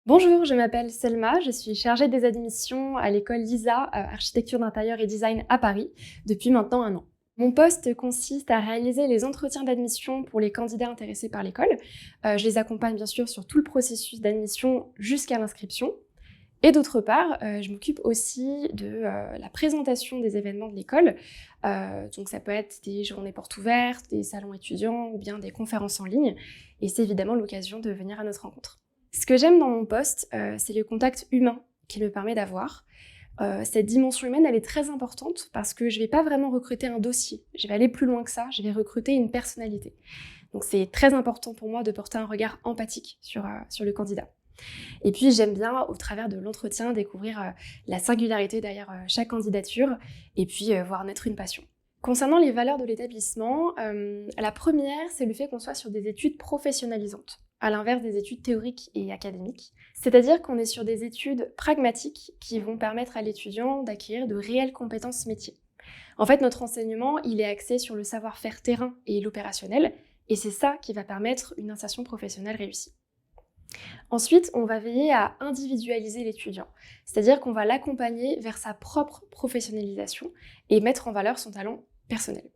Bonjour, je m'appelle Selma, je suis chargée des admissions à l'école LISA, Architecture d'intérieur et design à Paris, depuis maintenant 1 an. Mon poste consiste à réaliser les entretiens d'admission pour les candidats intéressés par l'école. Je les accompagne bien sûr sur tout le processus d'admission jusqu'à l'inscription. Et d'autre part, je m'occupe aussi de la présentation des événements de l'école. Donc ça peut être des journées portes ouvertes, des salons étudiants ou bien des conférences en ligne. Et c'est évidemment l'occasion de venir à notre rencontre. Ce que j'aime dans mon poste, c'est le contact humain qu'il me permet d'avoir. Cette dimension humaine, elle est très importante parce que je ne vais pas vraiment recruter un dossier. Je vais aller plus loin que ça, je vais recruter une personnalité. Donc c'est très important pour moi de porter un regard empathique sur le candidat. Et puis j'aime bien, au travers de l'entretien, découvrir la singularité derrière chaque candidature et puis voir naître une passion. Concernant les valeurs de l'établissement, la première, c'est le fait qu'on soit sur des études professionnalisantes, à l'inverse des études théoriques et académiques. C'est-à-dire qu'on est sur des études pragmatiques qui vont permettre à l'étudiant d'acquérir de réelles compétences métiers. En fait, notre enseignement, il est axé sur le savoir-faire terrain et l'opérationnel, et c'est ça qui va permettre une insertion professionnelle réussie. Ensuite, on va veiller à individualiser l'étudiant, c'est-à-dire qu'on va l'accompagner vers sa propre professionnalisation et mettre en valeur son talent personnel.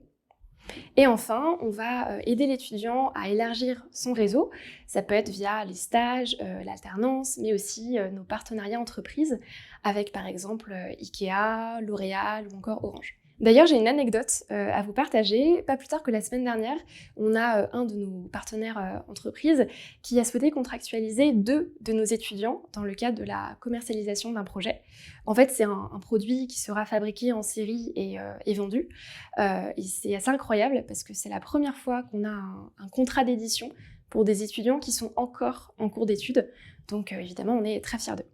Et enfin, on va aider l'étudiant à élargir son réseau. Ça peut être via les stages, l'alternance, mais aussi nos partenariats entreprises avec par exemple Ikea, L'Oréal ou encore Orange. D'ailleurs, j'ai une anecdote à vous partager. Pas plus tard que la semaine dernière, on a un de nos partenaires entreprises qui a souhaité contractualiser 2 de nos étudiants dans le cadre de la commercialisation d'un projet. En fait, c'est un produit qui sera fabriqué en série et vendu. Et c'est assez incroyable parce que c'est la première fois qu'on a un contrat d'édition pour des étudiants qui sont encore en cours d'études. Donc évidemment, on est très fiers d'eux.